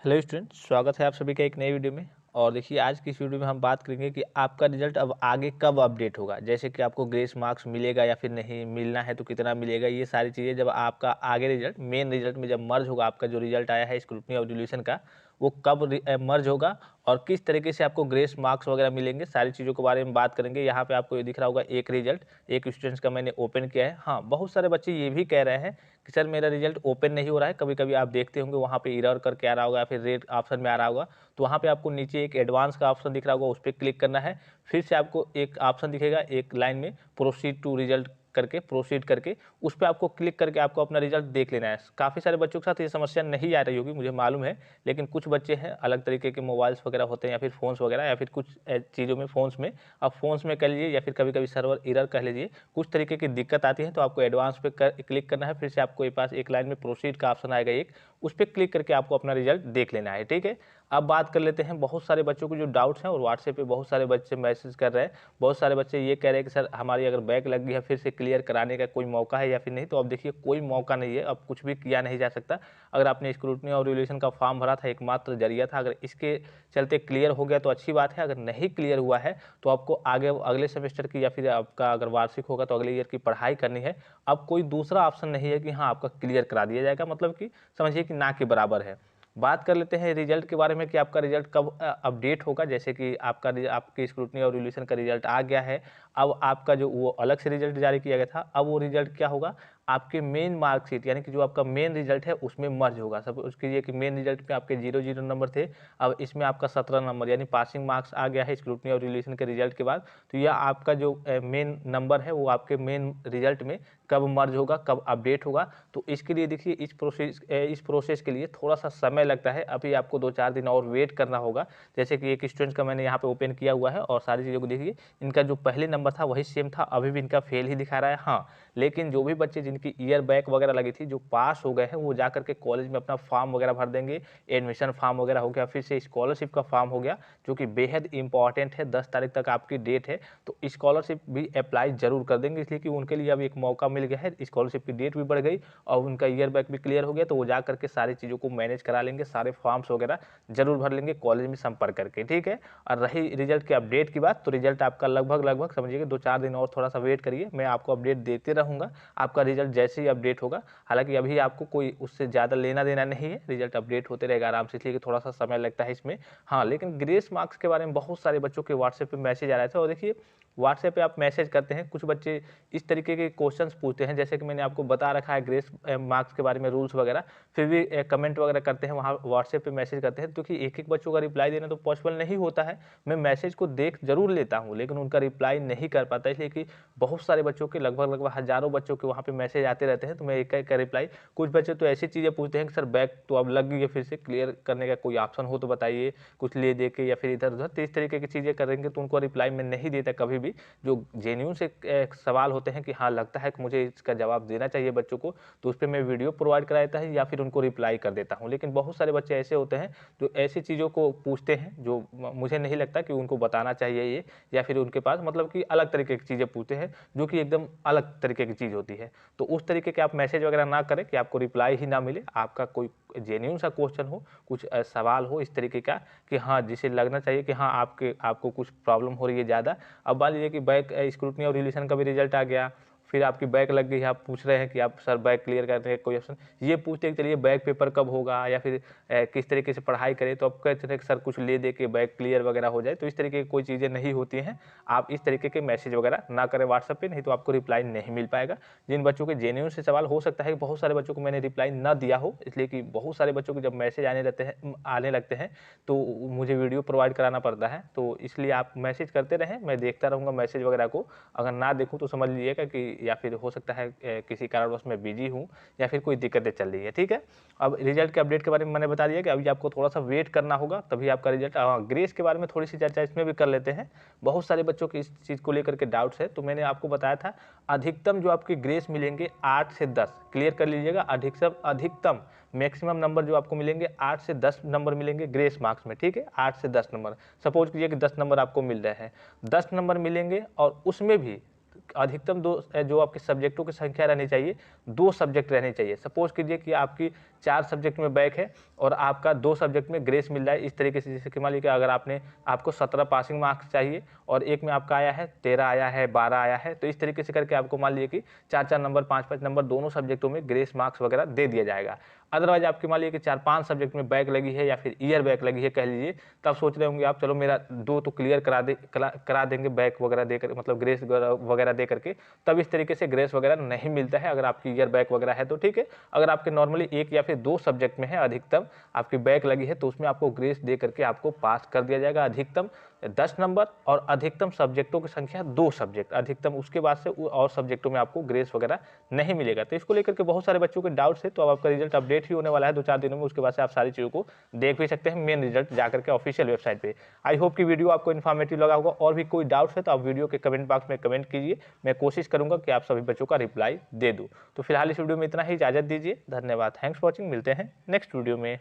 Hello student, स्वागत है आप सभी का एक नई वीडियो में। और देखिए, आज की इस वीडियो में हम बात करेंगे कि आपका रिजल्ट अब आगे कब अपडेट होगा। जैसे कि आपको ग्रेस मार्क्स मिलेगा या फिर नहीं, मिलना है तो कितना मिलेगा, ये सारी चीज़ें जब आपका आगे रिजल्ट मेन रिजल्ट में जब मर्ज होगा, आपका जो रिजल्ट आया है स्क्रूटनी और रिवोल्यूशन का, वो कब मर्ज होगा और किस तरीके से आपको ग्रेस मार्क्स वगैरह मिलेंगे, सारी चीज़ों के बारे में बात करेंगे। यहाँ पे आपको ये दिख रहा होगा एक रिजल्ट, एक स्टूडेंट्स का मैंने ओपन किया है। हाँ, बहुत सारे बच्चे ये भी कह रहे हैं कि सर मेरा रिजल्ट ओपन नहीं हो रहा है। कभी कभी आप देखते होंगे वहाँ पे एरर करके आ रहा होगा या फिर रेड ऑप्शन में आ रहा होगा, तो वहाँ पे आपको नीचे एक एडवांस का ऑप्शन दिख रहा होगा, उस पर क्लिक करना है। फिर से आपको एक ऑप्शन दिखेगा एक लाइन में, प्रोसीड टू रिजल्ट करके, प्रोसीड करके उस पर आपको क्लिक करके आपको अपना रिजल्ट देख लेना है। काफ़ी सारे बच्चों के साथ ये समस्या नहीं आ रही होगी, मुझे मालूम है, लेकिन कुछ बच्चे हैं, अलग तरीके के मोबाइल्स वगैरह होते हैं या फिर फ़ोन्स वगैरह या फिर कुछ चीज़ों में फ़ोन्स में, अब फ़ोन्स में कह लीजिए या फिर कभी कभी सर्वर एरर कह लीजिए, कुछ तरीके की दिक्कत आती है। तो आपको एडवांस पे क्लिक करना है। फिर से आपको ये पास एक लाइन में प्रोसीड का ऑप्शन आएगा एक, उस पर क्लिक करके आपको अपना रिजल्ट देख लेना है। ठीक है, अब बात कर लेते हैं बहुत सारे बच्चों को जो डाउट्स हैं, और व्हाट्सएप पे बहुत सारे बच्चे मैसेज कर रहे हैं। बहुत सारे बच्चे ये कह रहे हैं कि सर हमारी अगर बैक लग गई है, फिर से क्लियर कराने का कोई मौका है या फिर नहीं। तो अब देखिए, कोई मौका नहीं है, अब कुछ भी किया नहीं जा सकता। अगर आपने स्क्रूटनी और रिवोल्यूशन का फॉर्म भरा था, एकमात्र जरिया था, अगर इसके चलते क्लियर हो गया तो अच्छी बात है। अगर नहीं क्लियर हुआ है तो आपको आगे अगले सेमेस्टर की या फिर आपका अगर वार्षिक होगा तो अगले ईयर की पढ़ाई करनी है। अब कोई दूसरा ऑप्शन नहीं है कि हाँ आपका क्लियर करा दिया जाएगा, मतलब कि समझिए कि ना के बराबर है। बात कर लेते हैं रिजल्ट के बारे में कि आपका रिजल्ट कब अपडेट होगा। जैसे कि आपकी स्क्रूटनी और रिवोल्यूशन का रिजल्ट आ गया है। अब आपका जो वो अलग से रिजल्ट जारी किया गया था, अब वो रिजल्ट क्या होगा, आपके मेन मार्कशीट यानी कि जो आपका मेन रिजल्ट है उसमें मर्ज होगा। सपोज कीजिए कि मेन रिजल्ट में आपके 0 नंबर थे, अब इसमें आपका 17 नंबर यानी पासिंग मार्क्स आ गया है स्क्रूटनी और रिवोल्यूशन के रिजल्ट के बाद। तो यह आपका जो मेन नंबर है वो आपके मेन रिजल्ट में कब मर्ज होगा, कब अपडेट होगा। तो इसके लिए देखिए, इस प्रोसेस के लिए थोड़ा सा समय लगता है। अभी आपको 2-4 दिन और वेट करना होगा। जैसे कि एक स्टूडेंट का मैंने यहाँ पे ओपन किया हुआ है और सारी चीज़ों को देखिए, इनका जो पहले नंबर था वही सेम था, अभी भी इनका फेल ही दिखा रहा है। हाँ, लेकिन जो भी बच्चे जिनकी ईयर बैक वगैरह लगी थी, जो पास हो गए हैं, वो जा करके कॉलेज में अपना फॉर्म वगैरह भर देंगे। एडमिशन फॉर्म वगैरह हो गया, फिर से स्कॉलरशिप का फॉर्म हो गया, जो कि बेहद इंपॉर्टेंट है। 10 तारीख तक आपकी डेट है, तो स्कॉलरशिप भी अप्लाई जरूर कर देंगे, इसलिए कि उनके लिए अब एक मौका मिल गया है। स्कॉलरशिप की डेट भी बढ़ गई और उनका ईयर बैक भी क्लियर हो गया, तो वो जा करके सारी चीज़ों को मैनेज करा लेंगे, सारे फॉर्म्स वगैरह जरूर भर लेंगे कॉलेज में संपर्क करके। ठीक है, और रही रिजल्ट के अपडेट की बात, तो रिजल्ट आपका लगभग समझिए कि 2-4 दिन और थोड़ा सा वेट करिए, मैं आपको अपडेट देते रहूँगा। आपका रिजल्ट जैसे ही अपडेट होगा, हालांकि अभी आपको कोई उससे ज़्यादा लेना देना नहीं है, रिजल्ट अपडेट होते रहेगा आराम से, इसलिए कि थोड़ा सा समय लगता है इसमें। हाँ, लेकिन ग्रेस मार्क्स के बारे में बहुत सारे बच्चों के व्हाट्सएप पे मैसेज आ रहे थे। और देखिए, व्हाट्सएप पे आप मैसेज करते हैं, कुछ बच्चे इस तरीके के क्वेश्चंस पूछते हैं, जैसे कि मैंने आपको बता रखा है ग्रेस मार्क्स के बारे में रूल्स वगैरह, फिर भी कमेंट वगैरह करते हैं, वहाँ व्हाट्सएप पे मैसेज करते हैं। क्योंकि एक बच्चों का रिप्लाई देना तो पॉसिबल नहीं होता है। मैं मैसेज को देख जरूर लेता हूँ, लेकिन उनका रिप्लाई नहीं कर पाता, इसलिए कि बहुत सारे बच्चों के लगभग हज़ारों बच्चों के वहाँ पे मैसेज आते रहते हैं, तो मैं एक का रिप्लाई। कुछ बच्चे तो ऐसी चीज़ें पूछते हैं कि सर बैक तो अब लग गई है, फिर से क्लियर करने का कोई ऑप्शन हो तो बताइए, कुछ ले दे के या फिर इधर उधर, तो इस तरीके की चीज़ें करेंगे तो उनको रिप्लाई मैं नहीं देता कभी भी। जो जेन्यून से सवाल होते हैं कि हाँ लगता है कि मुझे इसका जवाब देना चाहिए बच्चों को, तो उस पर मैं वीडियो प्रोवाइड करा देता है या फिर उनको रिप्लाई कर देता हूँ। लेकिन बहुत सारे बच्चे ऐसे होते हैं जो ऐसी चीज़ों को पूछते हैं जो मुझे नहीं लगता कि उनको बताना चाहिए ये, या फिर उनके पास मतलब कि अलग तरीके की चीज़ें पूछते हैं जो कि एकदम अलग तरीके की चीज़ होती है। तो उस तरीके के आप मैसेज वगैरह ना करें कि आपको रिप्लाई ही ना मिले। आपका कोई जेन्यून सा क्वेश्चन हो, कुछ सवाल हो इस तरीके का कि हाँ जिसे लगना चाहिए कि हाँ आपको कुछ प्रॉब्लम हो रही है ज़्यादा। अब मान लीजिए कि बैक स्क्रूटनी और रिवोल्यूशन का भी रिजल्ट आ गया, फिर आपकी बैक लग गई है, आप पूछ रहे हैं कि आप सर बैक क्लियर करने का कोई ऑप्शन, ये पूछते हैं कि चलिए बैक पेपर कब होगा या फिर किस तरीके से पढ़ाई करें, तो आप कहते हैं कि सर कुछ ले दे के बैक क्लियर वगैरह हो जाए। तो इस तरीके की कोई चीज़ें नहीं होती हैं। आप इस तरीके के मैसेज वगैरह ना करें व्हाट्सएप पे, नहीं तो आपको रिप्लाई नहीं मिल पाएगा। जिन बच्चों के जेन्यून से सवाल, हो सकता है कि बहुत सारे बच्चों को मैंने रिप्लाई ना दिया हो, इसलिए कि बहुत सारे बच्चों के जब मैसेज आने लगते हैं तो मुझे वीडियो प्रोवाइड कराना पड़ता है। तो इसलिए आप मैसेज करते रहें, मैं देखता रहूँगा मैसेज वगैरह को। अगर ना देखूँ तो समझ लीजिएगा कि या फिर हो सकता है किसी कारणवश मैं बिजी हूँ या फिर कोई दिक्कतें चल रही है। ठीक है, अब रिजल्ट के अपडेट के बारे में मैंने बता दिया कि अभी आपको थोड़ा सा वेट करना होगा, तभी आपका रिजल्ट। ग्रेस के बारे में थोड़ी सी चर्चा इसमें भी कर लेते हैं। बहुत सारे बच्चों के इस चीज़ को लेकर के डाउट्स है। तो मैंने आपको बताया था अधिकतम जो आपके ग्रेस मिलेंगे 8 से 10, क्लियर कर लीजिएगा। अधिकतम मैक्सिमम नंबर जो आपको मिलेंगे 8 से 10 नंबर मिलेंगे ग्रेस मार्क्स में। ठीक है, 8 से 10 नंबर। सपोज कीजिए कि 10 नंबर आपको मिल रहे हैं, 10 नंबर मिलेंगे और उसमें भी अधिकतम जो आपके सब्जेक्टों की संख्या रहनी चाहिए, 2 सब्जेक्ट रहने चाहिए। सपोज कीजिए कि आपकी 4 सब्जेक्ट में बैक है और आपका 2 सब्जेक्ट में ग्रेस मिल रहा है। इस तरीके से जैसे कि मान लीजिए अगर आपको 17 पासिंग मार्क्स चाहिए और एक में आपका आया है 13 आया है 12 आया है, तो इस तरीके से करके आपको मान लीजिए कि 4-4 नंबर 5-5 नंबर दोनों सब्जेक्टों में ग्रेस मार्क्स वगैरह दे दिया जाएगा। अदरवाइज आपकी मान लीजिए कि 4-5 सब्जेक्ट में बैक लगी है या फिर ईयर बैक लगी है कह लीजिए, तब सोच रहे होंगे आप चलो मेरा 2 तो क्लियर करा देंगे बैक वगैरह देकर, मतलब ग्रेस वगैरह दे करके, तब इस तरीके से ग्रेस वगैरह नहीं मिलता है। अगर आपकी ईयर बैक वगैरह है तो ठीक है, अगर आपके नॉर्मली 1 या फिर 2 सब्जेक्ट में है अधिकतम आपकी बैक लगी है तो उसमें आपको ग्रेस दे करके आपको पास कर दिया जाएगा। अधिकतम 10 नंबर और अधिकतम सब्जेक्टों की संख्या 2 सब्जेक्ट, अधिकतम उसके बाद से और सब्जेक्टों में आपको ग्रेस वगैरह नहीं मिलेगा। तो इसको लेकर के बहुत सारे बच्चों के डाउट्स है, तो अब आपका रिजल्ट अपडेट ही होने वाला है 2-4 दिनों में, उसके बाद से आप सारी चीज़ों को देख भी सकते हैं मेन रिजल्ट जाकर के ऑफिशियल वेबसाइट पे। आई होप कि वीडियो आपको इन्फॉर्मेटिव लगा होगा, और भी कोई डाउट्स है तो आप वीडियो के कमेंट बॉक्स में कमेंट कीजिए, मैं कोशिश करूंगा कि आप सभी बच्चों का रिप्लाई दे दूँ। तो फिलहाल इस वीडियो में इतना ही, इजाजत दीजिए, धन्यवाद, थैंक्स फॉर वॉचिंग, मिलते हैं नेक्स्ट वीडियो में।